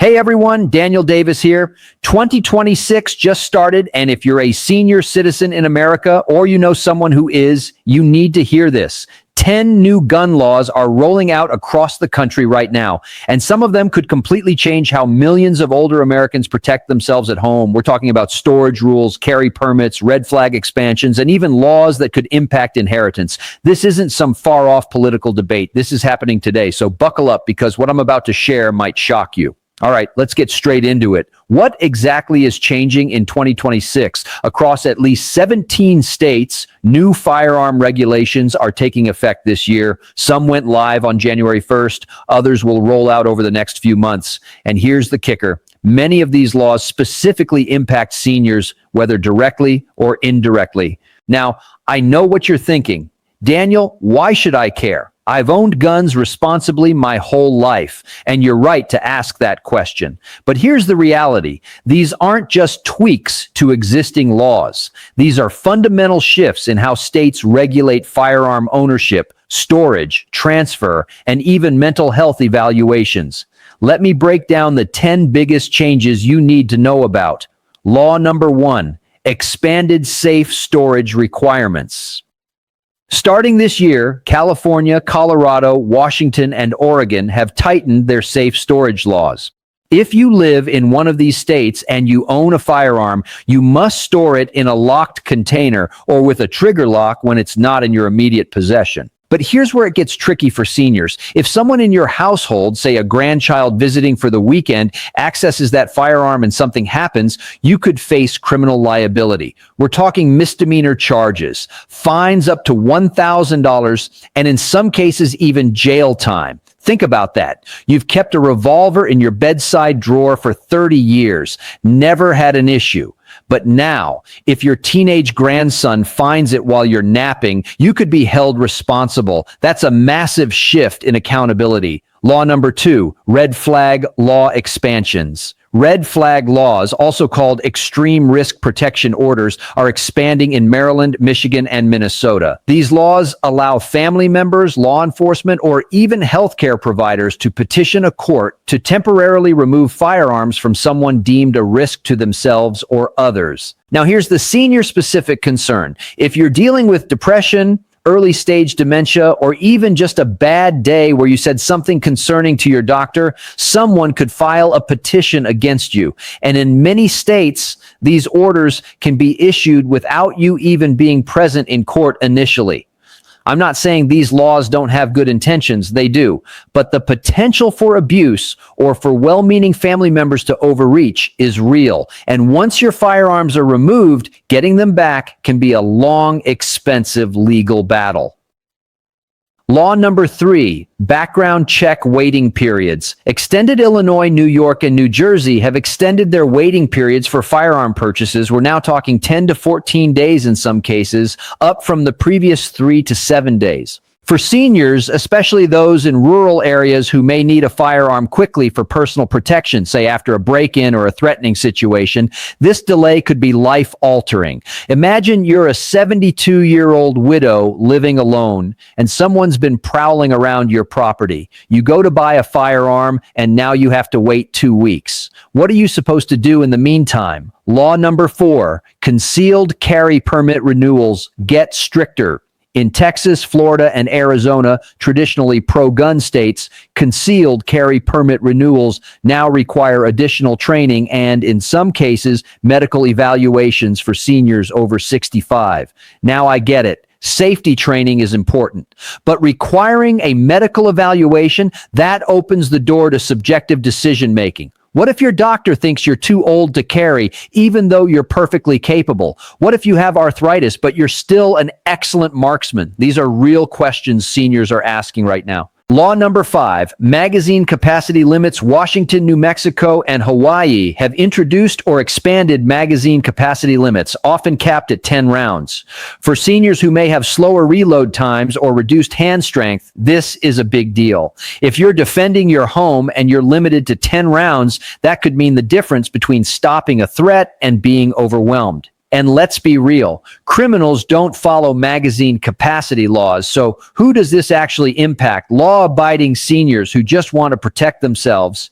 Hey everyone, Daniel Davis here. 2026 just started, and if you're a senior citizen in America or you know someone who is, you need to hear this. 10 new gun laws are rolling out across the country right now, and some of them could completely change how millions of older Americans protect themselves at home. We're talking about storage rules, carry permits, red flag expansions, and even laws that could impact inheritance. This isn't some far-off political debate. This is happening today, so buckle up because what I'm about to share might shock you. All right, let's get straight into it. What exactly is changing in 2026? Across at least 17 states, new firearm regulations are taking effect this year. Some went live on January 1st. Others will roll out over the next few months. And here's the kicker. Many of these laws specifically impact seniors, whether directly or indirectly. Now, I know what you're thinking. Daniel, why should I care? I've owned guns responsibly my whole life, and you're right to ask that question. But here's the reality. These aren't just tweaks to existing laws. These are fundamental shifts in how states regulate firearm ownership, storage, transfer, and even mental health evaluations. Let me break down the 10 biggest changes you need to know about. Law number 1, expanded safe storage requirements. Starting this year, California, Colorado, Washington, and Oregon have tightened their safe storage laws. If you live in one of these states and you own a firearm, you must store it in a locked container or with a trigger lock when it's not in your immediate possession. But here's where it gets tricky for seniors. If someone in your household, say a grandchild visiting for the weekend, accesses that firearm and something happens, you could face criminal liability. We're talking misdemeanor charges, fines up to $1,000, and in some cases, even jail time. Think about that. You've kept a revolver in your bedside drawer for 30 years, never had an issue. But now, if your teenage grandson finds it while you're napping, you could be held responsible. That's a massive shift in accountability. Law number 2, red flag law expansions. Red flag laws, also called extreme risk protection orders, are expanding in Maryland, Michigan, and Minnesota. These laws allow family members, law enforcement, or even healthcare providers to petition a court to temporarily remove firearms from someone deemed a risk to themselves or others. Now, here's the senior-specific concern. If you're dealing with depression, early stage dementia, or even just a bad day where you said something concerning to your doctor, someone could file a petition against you. And in many states, these orders can be issued without you even being present in court initially. I'm not saying these laws don't have good intentions, they do, but the potential for abuse or for well-meaning family members to overreach is real. And once your firearms are removed, getting them back can be a long, expensive legal battle. Law number 3, background check waiting periods. Extended Illinois, New York, and New Jersey have extended their waiting periods for firearm purchases. We're now talking 10 to 14 days in some cases, up from the previous 3 to 7 days. For seniors, especially those in rural areas who may need a firearm quickly for personal protection, say after a break-in or a threatening situation, this delay could be life-altering. Imagine you're a 72-year-old widow living alone, and someone's been prowling around your property. You go to buy a firearm, and now you have to wait 2 weeks. What are you supposed to do in the meantime? Law number 4, concealed carry permit renewals get stricter. In Texas, Florida, and Arizona, traditionally pro-gun states, concealed carry permit renewals now require additional training and, in some cases, medical evaluations for seniors over 65. Now I get it. Safety training is important, but requiring a medical evaluation, that opens the door to subjective decision-making. What if your doctor thinks you're too old to carry, even though you're perfectly capable? What if you have arthritis, but you're still an excellent marksman? These are real questions seniors are asking right now. Law number 5, magazine capacity limits. Washington, New Mexico, and Hawaii have introduced or expanded magazine capacity limits, often capped at 10 rounds. For seniors who may have slower reload times or reduced hand strength, this is a big deal. If you're defending your home and you're limited to 10 rounds, that could mean the difference between stopping a threat and being overwhelmed. And let's be real, criminals don't follow magazine capacity laws. So who does this actually impact? Law-abiding seniors who just want to protect themselves.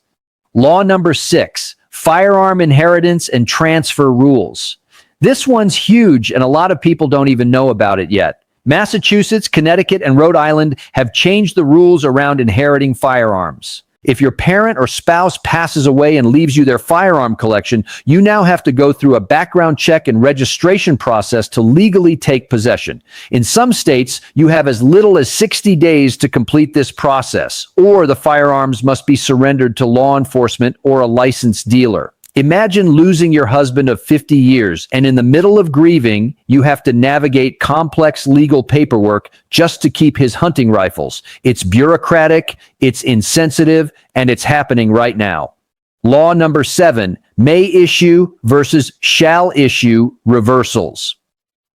Law number 6, firearm inheritance and transfer rules. This one's huge, and a lot of people don't even know about it yet. Massachusetts, Connecticut, and Rhode Island have changed the rules around inheriting firearms. If your parent or spouse passes away and leaves you their firearm collection, you now have to go through a background check and registration process to legally take possession. In some states, you have as little as 60 days to complete this process, or the firearms must be surrendered to law enforcement or a licensed dealer. Imagine losing your husband of 50 years, and in the middle of grieving, you have to navigate complex legal paperwork just to keep his hunting rifles. It's bureaucratic, it's insensitive, and it's happening right now. Law number 7, may issue versus shall issue reversals.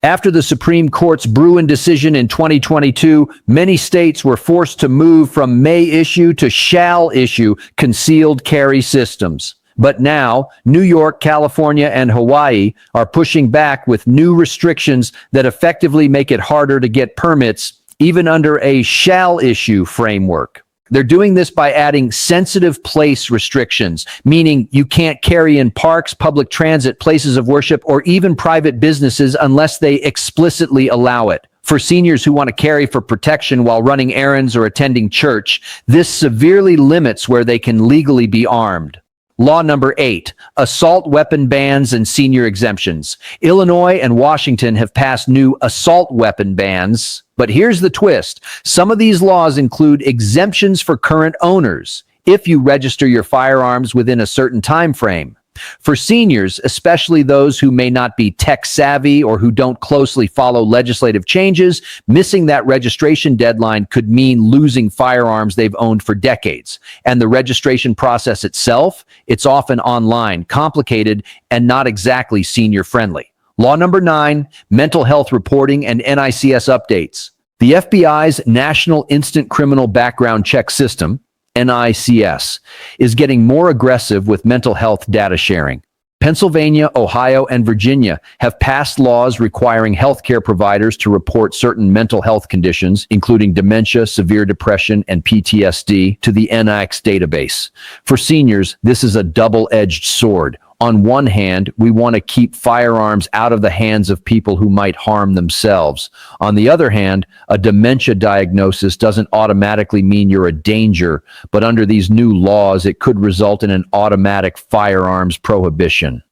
After the Supreme Court's Bruin decision in 2022, many states were forced to move from may issue to shall issue concealed carry systems. But now, New York, California, and Hawaii are pushing back with new restrictions that effectively make it harder to get permits, even under a shall issue framework. They're doing this by adding sensitive place restrictions, meaning you can't carry in parks, public transit, places of worship, or even private businesses unless they explicitly allow it. For seniors who want to carry for protection while running errands or attending church, this severely limits where they can legally be armed. Law number 8, assault weapon bans and senior exemptions. Illinois and Washington have passed new assault weapon bans, but here's the twist. Some of these laws include exemptions for current owners if you register your firearms within a certain time frame. For seniors, especially those who may not be tech savvy or who don't closely follow legislative changes, missing that registration deadline could mean losing firearms they've owned for decades. And the registration process itself, it's often online, complicated, and not exactly senior friendly. Law number 9, mental health reporting and NICS updates. The FBI's National Instant Criminal Background Check System, NICS, is getting more aggressive with mental health data sharing. Pennsylvania, Ohio, and Virginia have passed laws requiring healthcare providers to report certain mental health conditions, including dementia, severe depression, and PTSD, to the NICS database. For seniors, this is a double-edged sword. On one hand, we want to keep firearms out of the hands of people who might harm themselves. On the other hand, a dementia diagnosis doesn't automatically mean you're a danger, but under these new laws, it could result in an automatic firearms prohibition.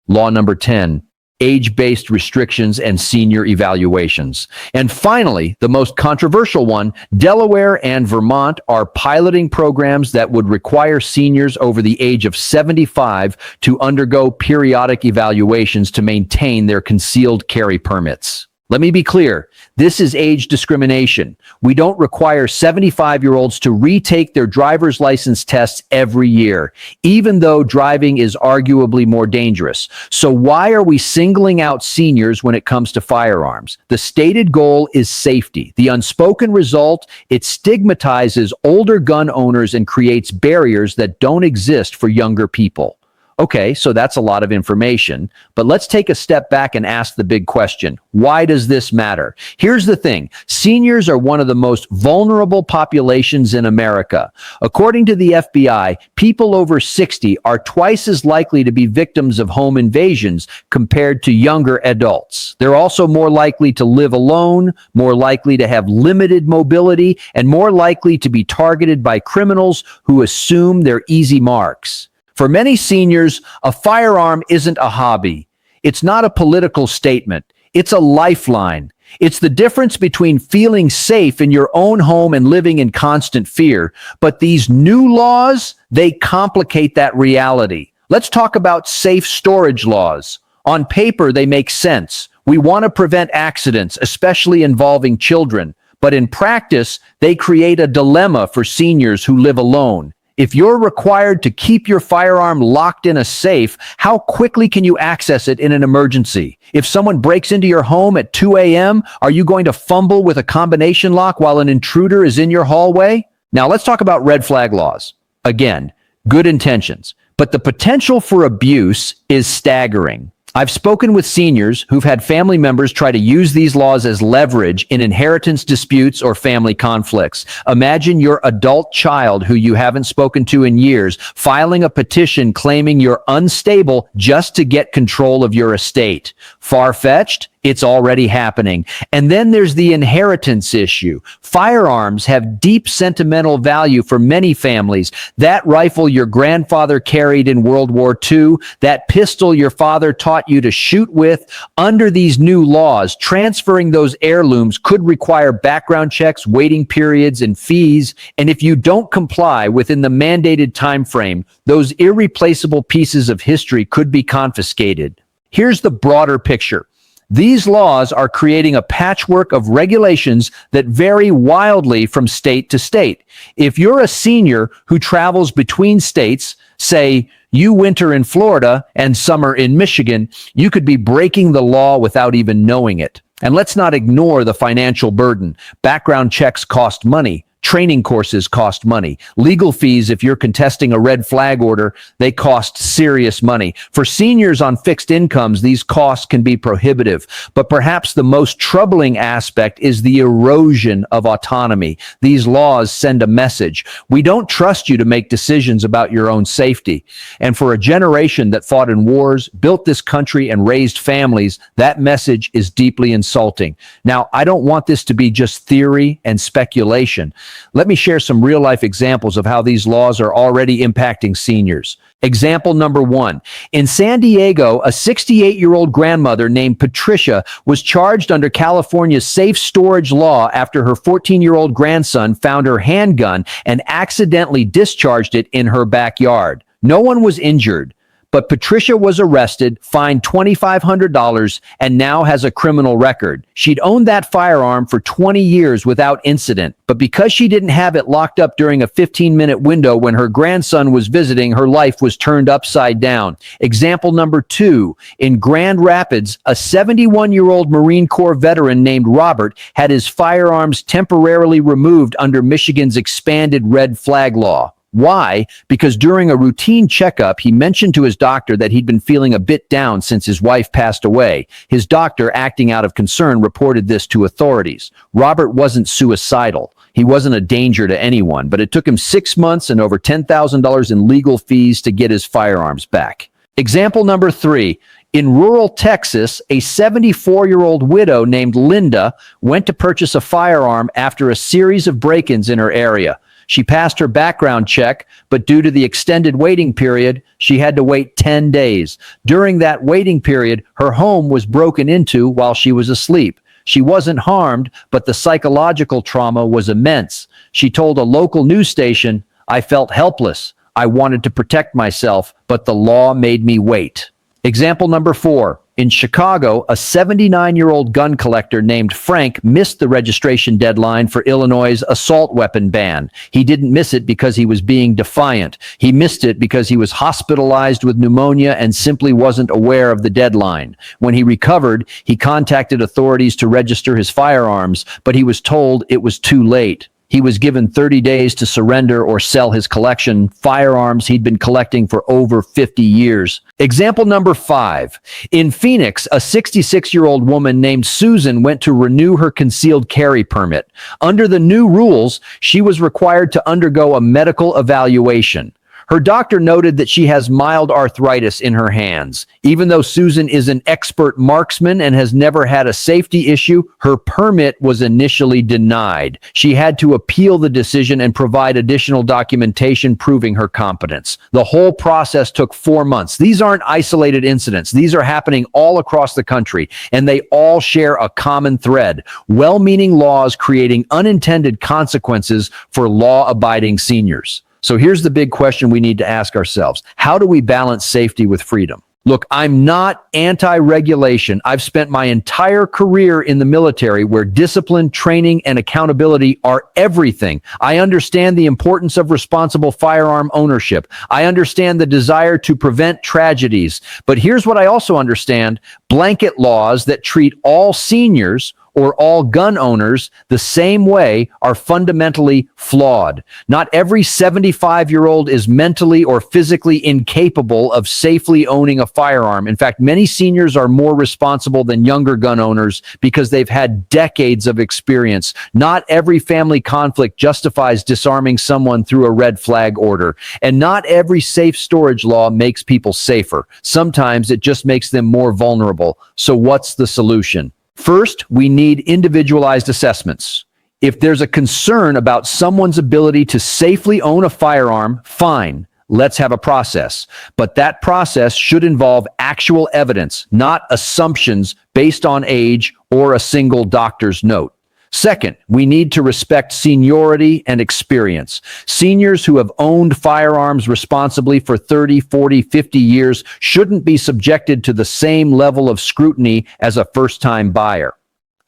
Law number 10, age-based restrictions and senior evaluations. And finally, the most controversial one, Delaware and Vermont are piloting programs that would require seniors over the age of 75 to undergo periodic evaluations to maintain their concealed carry permits. Let me be clear, this is age discrimination. We don't require 75-year-olds to retake their driver's license tests every year, even though driving is arguably more dangerous. So why are we singling out seniors when it comes to firearms? The stated goal is safety. The unspoken result, it stigmatizes older gun owners and creates barriers that don't exist for younger people. Okay, so that's a lot of information, but let's take a step back and ask the big question. Why does this matter? Here's the thing. Seniors are one of the most vulnerable populations in America. According to the FBI, people over 60 are twice as likely to be victims of home invasions compared to younger adults. They're also more likely to live alone, more likely to have limited mobility, and more likely to be targeted by criminals who assume they're easy marks. For many seniors, a firearm isn't a hobby. It's not a political statement. It's a lifeline. It's the difference between feeling safe in your own home and living in constant fear. But these new laws, they complicate that reality. Let's talk about safe storage laws. On paper, they make sense. We want to prevent accidents, especially involving children. But in practice, they create a dilemma for seniors who live alone. If you're required to keep your firearm locked in a safe, how quickly can you access it in an emergency? If someone breaks into your home at 2 a.m., are you going to fumble with a combination lock while an intruder is in your hallway? Now let's talk about red flag laws. Again, good intentions, but the potential for abuse is staggering. I've spoken with seniors who've had family members try to use these laws as leverage in inheritance disputes or family conflicts. Imagine your adult child who you haven't spoken to in years filing a petition claiming you're unstable just to get control of your estate. Far-fetched? It's already happening. And then there's the inheritance issue. Firearms have deep sentimental value for many families. That rifle your grandfather carried in World War II, that pistol your father taught you to shoot with, under these new laws, transferring those heirlooms could require background checks, waiting periods, and fees. And if you don't comply within the mandated time frame, those irreplaceable pieces of history could be confiscated. Here's the broader picture. These laws are creating a patchwork of regulations that vary wildly from state to state. If you're a senior who travels between states, say you winter in Florida and summer in Michigan, you could be breaking the law without even knowing it. And let's not ignore the financial burden. Background checks cost money. Training courses cost money. Legal fees, if you're contesting a red flag order, they cost serious money. For seniors on fixed incomes, these costs can be prohibitive. But perhaps the most troubling aspect is the erosion of autonomy. These laws send a message. We don't trust you to make decisions about your own safety. And for a generation that fought in wars, built this country, and raised families, that message is deeply insulting. Now, I don't want this to be just theory and speculation. Let me share some real-life examples of how these laws are already impacting seniors. Example number 1. In San Diego, a 68-year-old grandmother named Patricia was charged under California's safe storage law after her 14-year-old grandson found her handgun and accidentally discharged it in her backyard. No one was injured, but Patricia was arrested, fined $2,500, and now has a criminal record. She'd owned that firearm for 20 years without incident, but because she didn't have it locked up during a 15-minute window when her grandson was visiting, her life was turned upside down. Example number 2. In Grand Rapids, a 71-year-old Marine Corps veteran named Robert had his firearms temporarily removed under Michigan's expanded red flag law. Why? Because during a routine checkup, he mentioned to his doctor that he'd been feeling a bit down since his wife passed away. His doctor, acting out of concern, reported this to authorities. Robert wasn't suicidal. He wasn't a danger to anyone, but it took him 6 months and over $10,000 in legal fees to get his firearms back. Example number 3. In rural Texas, a 74-year-old widow named Linda went to purchase a firearm after a series of break-ins in her area. She passed her background check, but due to the extended waiting period, she had to wait 10 days. During that waiting period, her home was broken into while she was asleep. She wasn't harmed, but the psychological trauma was immense. She told a local news station, "I felt helpless. I wanted to protect myself, but the law made me wait." Example number 4. In Chicago, a 79-year-old gun collector named Frank missed the registration deadline for Illinois' assault weapon ban. He didn't miss it because he was being defiant. He missed it because he was hospitalized with pneumonia and simply wasn't aware of the deadline. When he recovered, he contacted authorities to register his firearms, but he was told it was too late. He was given 30 days to surrender or sell his collection, firearms he'd been collecting for over 50 years. Example number 5. In Phoenix, a 66-year-old woman named Susan went to renew her concealed carry permit. Under the new rules, she was required to undergo a medical evaluation. Her doctor noted that she has mild arthritis in her hands. Even though Susan is an expert marksman and has never had a safety issue, her permit was initially denied. She had to appeal the decision and provide additional documentation proving her competence. The whole process took 4 months. These aren't isolated incidents. These are happening all across the country, and they all share a common thread: well-meaning laws creating unintended consequences for law-abiding seniors. So here's the big question we need to ask ourselves. How do we balance safety with freedom? Look, I'm not anti-regulation. I've spent my entire career in the military where discipline, training, and accountability are everything. I understand the importance of responsible firearm ownership. I understand the desire to prevent tragedies. But here's what I also understand: blanket laws that treat all seniors or all gun owners the same way are fundamentally flawed. Not every 75-year-old is mentally or physically incapable of safely owning a firearm. In fact, many seniors are more responsible than younger gun owners because they've had decades of experience. Not every family conflict justifies disarming someone through a red flag order. And not every safe storage law makes people safer. Sometimes it just makes them more vulnerable. So what's the solution? First, we need individualized assessments. If there's a concern about someone's ability to safely own a firearm, fine, let's have a process. But that process should involve actual evidence, not assumptions based on age or a single doctor's note. Second, we need to respect seniority and experience. Seniors who have owned firearms responsibly for 30, 40, 50 years shouldn't be subjected to the same level of scrutiny as a first-time buyer.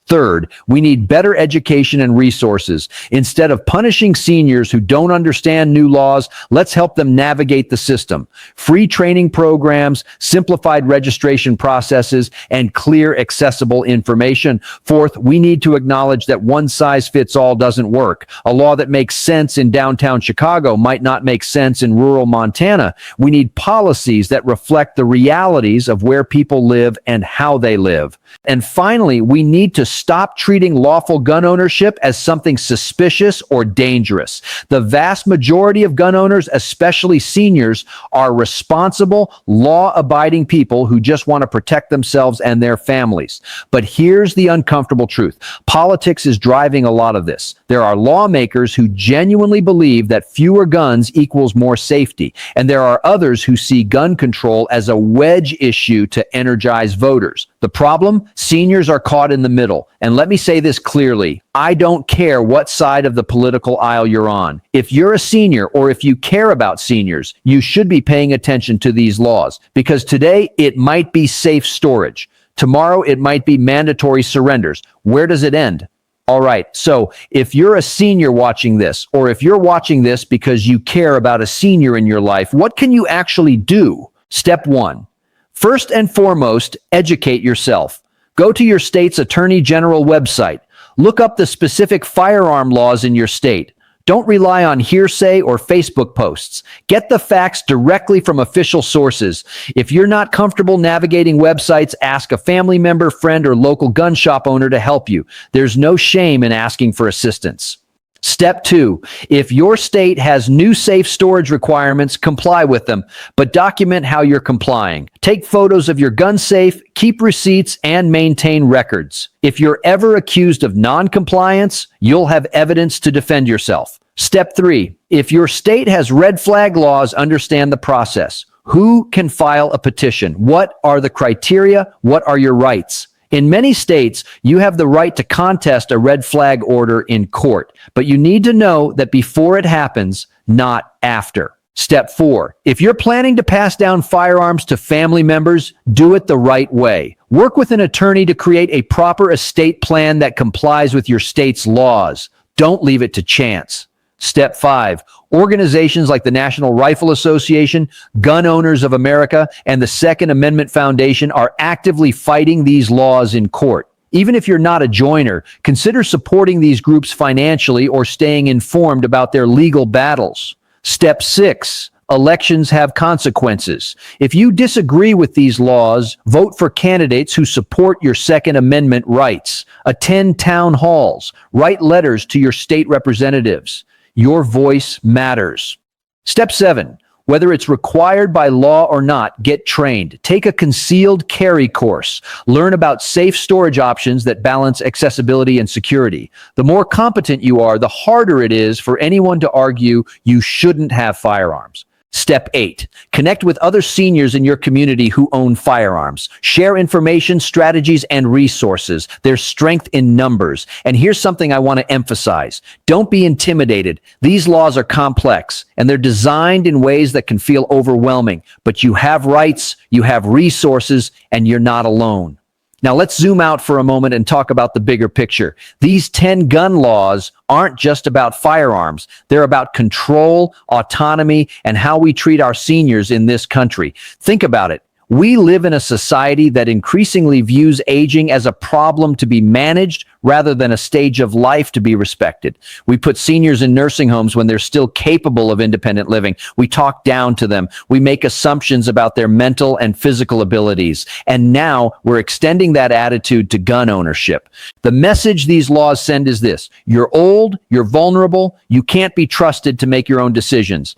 Third, we need better education and resources. Instead of punishing seniors who don't understand new laws, let's help them navigate the system. Free training programs, simplified registration processes, and clear, accessible information. Fourth, we need to acknowledge that one size fits all doesn't work. A law that makes sense in downtown Chicago might not make sense in rural Montana. We need policies that reflect the realities of where people live and how they live. And finally, we need to stop treating lawful gun ownership as something suspicious or dangerous. The vast majority of gun owners, especially seniors, are responsible, law-abiding people who just want to protect themselves and their families. But here's the uncomfortable truth. Politics is driving a lot of this. There are lawmakers who genuinely believe that fewer guns equals more safety, and there are others who see gun control as a wedge issue to energize voters. The problem? Seniors are caught in the middle. And let me say this clearly. I don't care what side of the political aisle you're on. If you're a senior or if you care about seniors, you should be paying attention to these laws, because today it might be safe storage. Tomorrow it might be mandatory surrenders. Where does it end? All right, so if you're a senior watching this, or if you're watching this because you care about a senior in your life, what can you actually do? Step one. First and foremost, educate yourself. Go to your state's Attorney General website. Look up the specific firearm laws in your state. Don't rely on hearsay or Facebook posts. Get the facts directly from official sources. If you're not comfortable navigating websites, ask a family member, friend, or local gun shop owner to help you. There's no shame in asking for assistance. Step two, if your state has new safe storage requirements, comply with them, but document how you're complying. Take photos of your gun safe, keep receipts, and maintain records. If you're ever accused of non-compliance, you'll have evidence to defend yourself. Step three, if your state has red flag laws, understand the process. Who can file a petition? What are the criteria? What are your rights? In many states, you have the right to contest a red flag order in court, but you need to know that before it happens, not after. Step four, if you're planning to pass down firearms to family members, do it the right way. Work with an attorney to create a proper estate plan that complies with your state's laws. Don't leave it to chance. Step five, organizations like the National Rifle Association, Gun Owners of America, and the Second Amendment Foundation are actively fighting these laws in court. Even if you're not a joiner, consider supporting these groups financially or staying informed about their legal battles. Step six, elections have consequences. If you disagree with these laws, vote for candidates who support your Second Amendment rights. Attend town halls. Write letters to your state representatives. Your voice matters. Step seven, whether it's required by law or not, get trained. Take a concealed carry course. Learn about safe storage options that balance accessibility and security. The more competent you are, the harder it is for anyone to argue you shouldn't have firearms. Step eight, connect with other seniors in your community who own firearms. Share information, strategies, and resources. There's strength in numbers. And here's something I want to emphasize. Don't be intimidated. These laws are complex, and they're designed in ways that can feel overwhelming. But you have rights, you have resources, and you're not alone. Now let's zoom out for a moment and talk about the bigger picture. These 10 gun laws aren't just about firearms. They're about control, autonomy, and how we treat our seniors in this country. Think about it. We live in a society that increasingly views aging as a problem to be managed rather than a stage of life to be respected. We put seniors in nursing homes when they're still capable of independent living. We talk down to them. We make assumptions about their mental and physical abilities. And now we're extending that attitude to gun ownership. The message these laws send is this: you're old, you're vulnerable, you can't be trusted to make your own decisions.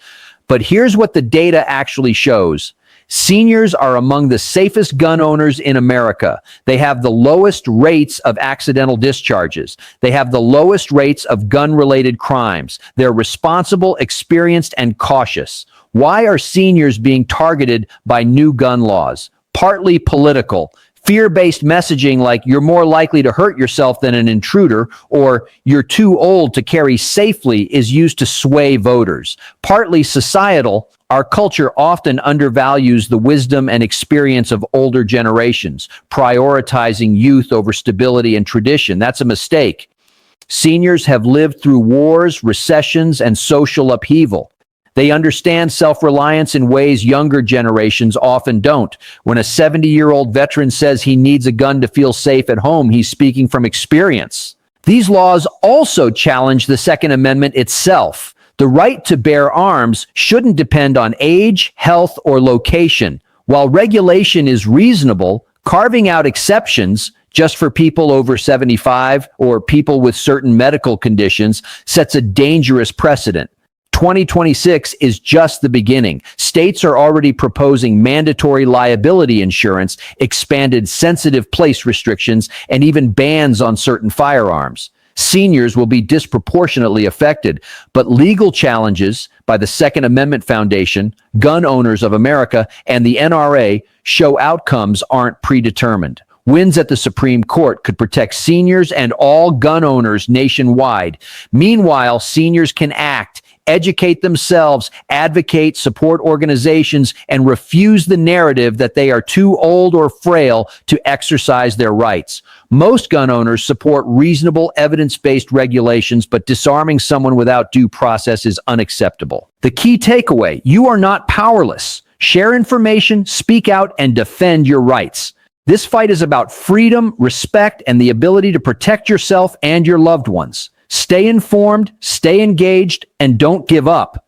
But here's what the data actually shows. Seniors are among the safest gun owners in America. They have the lowest rates of accidental discharges. They have the lowest rates of gun-related crimes. They're responsible, experienced, and cautious. Why are seniors being targeted by new gun laws? Partly political. Fear-based messaging like you're more likely to hurt yourself than an intruder, or you're too old to carry safely, is used to sway voters. Partly societal. Our culture often undervalues the wisdom and experience of older generations, prioritizing youth over stability and tradition. That's a mistake. Seniors have lived through wars, recessions, and social upheaval. They understand self-reliance in ways younger generations often don't. When a 70-year-old veteran says he needs a gun to feel safe at home, he's speaking from experience. These laws also challenge the Second Amendment itself. The right to bear arms shouldn't depend on age, health, or location. While regulation is reasonable, carving out exceptions just for people over 75 or people with certain medical conditions sets a dangerous precedent. 2026 is just the beginning. States are already proposing mandatory liability insurance, expanded sensitive place restrictions, and even bans on certain firearms. Seniors will be disproportionately affected, but legal challenges by the Second Amendment Foundation, Gun Owners of America, and the NRA show outcomes aren't predetermined. Wins at the Supreme Court could protect seniors and all gun owners nationwide. Meanwhile, seniors can act, educate themselves, advocate, support organizations, and refuse the narrative that they are too old or frail to exercise their rights. Most gun owners support reasonable, evidence-based regulations, but disarming someone without due process is unacceptable. The key takeaway: you are not powerless. Share information, speak out, and defend your rights. This fight is about freedom, respect, and the ability to protect yourself and your loved ones. Stay informed, stay engaged, and don't give up.